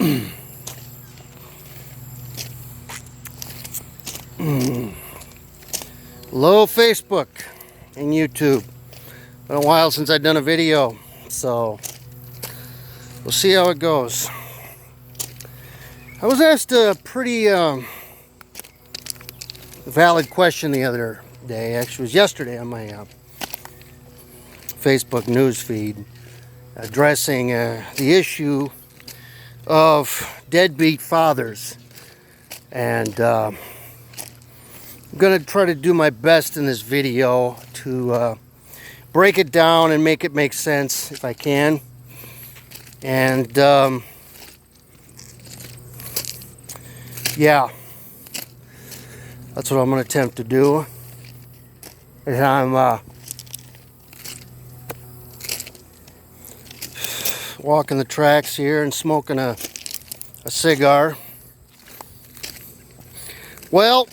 Hello, Facebook and YouTube. Been a while since I've done a video, so we'll see how it goes. I was asked a pretty valid question the other day. Actually, it was yesterday on my Facebook news feed, addressing the issue of deadbeat fathers. And I'm going to try to do my best in this video to break it down and make it make sense if I can. And yeah, that's what I'm going to attempt to do. And I'm walking the tracks here and smoking a cigar. Well,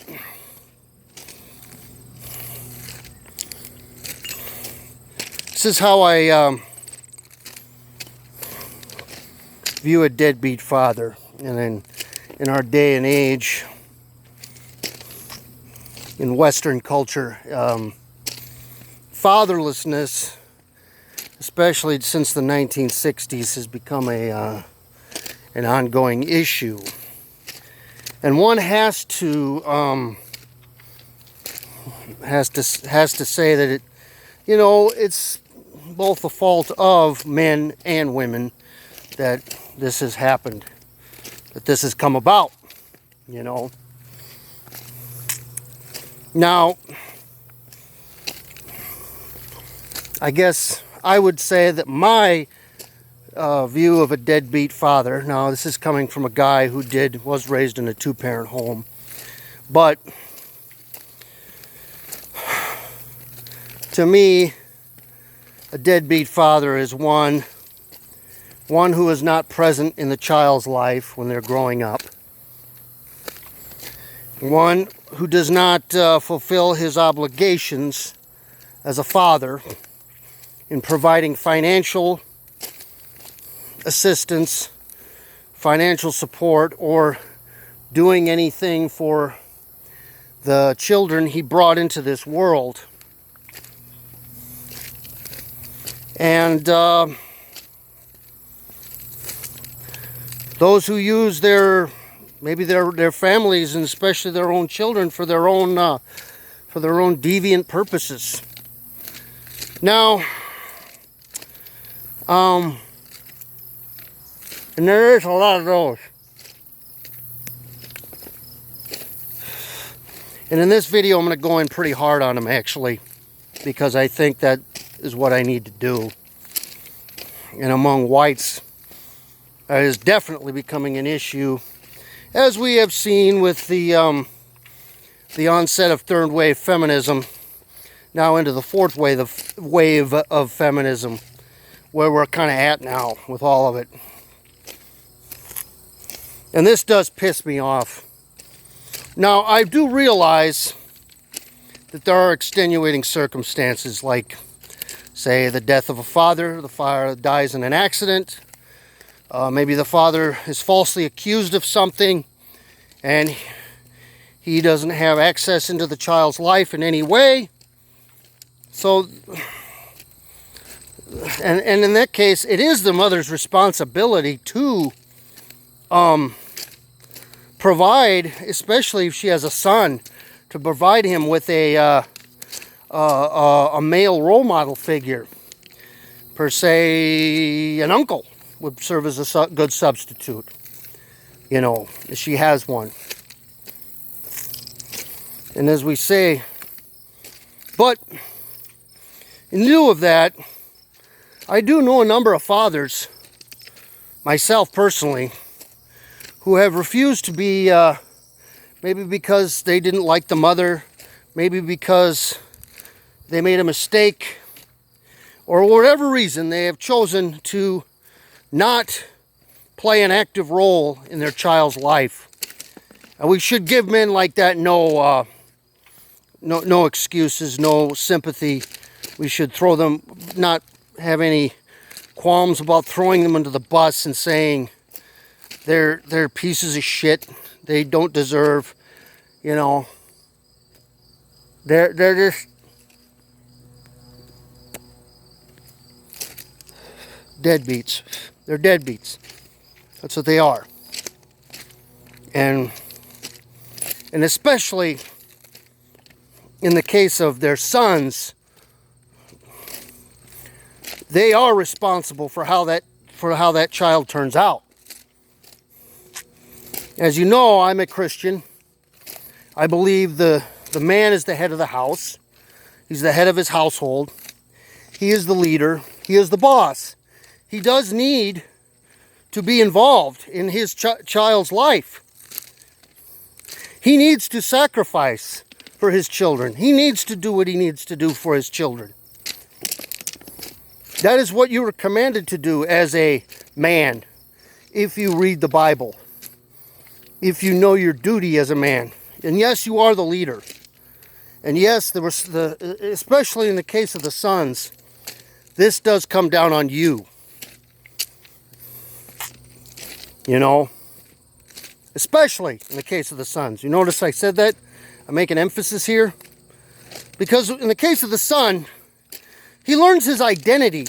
this is how I view a deadbeat father. And in our day and age, in Western culture, fatherlessness, especially since the 1960s, has become an ongoing issue. And one has to say that it, it's both the fault of men and women that this has happened, that this has come about, Now, I guess I would say that my view of a deadbeat father, now this is coming from a guy who was raised in a two-parent home, but to me, a deadbeat father is one who is not present in the child's life when they're growing up. One who does not fulfill his obligations as a father in providing financial assistance, financial support, or doing anything for the children he brought into this world. And those who use maybe their families, and especially their own children, for their own deviant purposes. Now, and there is a lot of those. And in this video, I'm going to go in pretty hard on them, actually, because I think that is what I need to do. And among whites, that is definitely becoming an issue, as we have seen with the onset of third wave feminism, now into the fourth wave of feminism, where we're kind of at now with all of it. And this does piss me off. Now, I do realize that there are extenuating circumstances, like, say, the death of a father. The father dies in an accident. Maybe the father is falsely accused of something, and he doesn't have access into the child's life in any way. So, and in that case, it is the mother's responsibility to provide, especially if she has a son, to provide him with a male role model figure. Per se, an uncle would serve as a good substitute, if she has one. And as we say, but in lieu of that, I do know a number of fathers, myself personally, who have refused to be, maybe because they didn't like the mother, maybe because they made a mistake, or whatever reason, they have chosen to not play an active role in their child's life. And we should give men like that no excuses, no sympathy. We should not have any qualms about throwing them under the bus and saying they're pieces of shit. They don't deserve, you know, they're just deadbeats. They're deadbeats. That's what they are. And especially in the case of their sons, they are responsible for how that child turns out. As you know, I'm a Christian. I believe the man is the head of the house. He's the head of his household. He is the leader. He is the boss. He does need to be involved in his child's life. He needs to sacrifice for his children. He needs to do what he needs to do for his children. That is what you are commanded to do as a man, if you read the Bible, if you know your duty as a man. And yes, you are the leader. And yes, especially in the case of the sons, this does come down on you. You know, especially in the case of the sons. You notice I said that? I make an emphasis here. Because in the case of the son, he learns his identity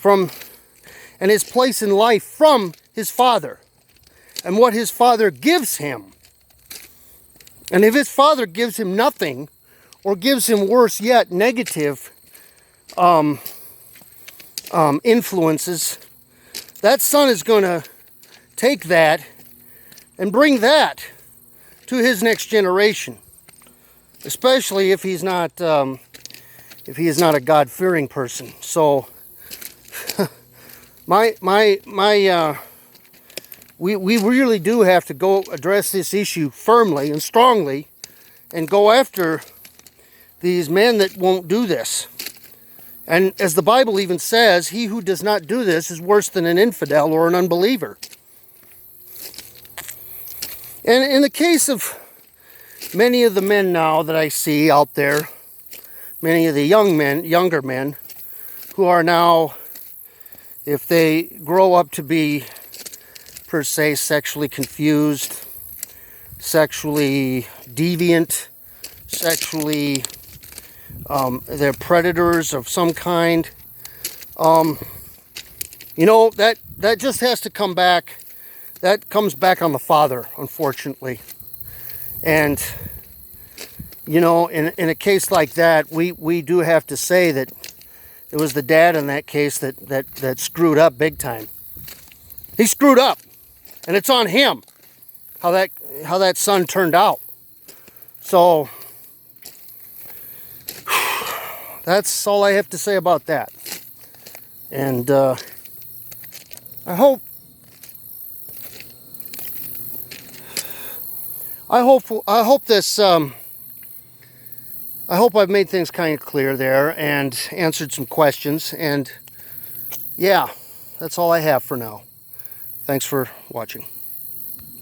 and his place in life from his father and what his father gives him. And if his father gives him nothing, or gives him worse yet, negative influences, that son is going to take that and bring that to his next generation, especially if he's not he is not a God-fearing person. So we really do have to go address this issue firmly and strongly, and go after these men that won't do this. And as the Bible even says, he who does not do this is worse than an infidel or an unbeliever. And in the case of many of the men now that I see out there, many of the younger men, who are now, if they grow up to be, per se, sexually confused, sexually deviant, sexually, they're predators of some kind, you know, that just has to come back. That comes back on the father, unfortunately. And, you know, in a case like that, we do have to say that it was the dad in that case that screwed up big time. He screwed up. And it's on him how that son turned out. So that's all I have to say about that. And I hope I've made things kind of clear there and answered some questions. And yeah, that's all I have for now. Thanks for watching.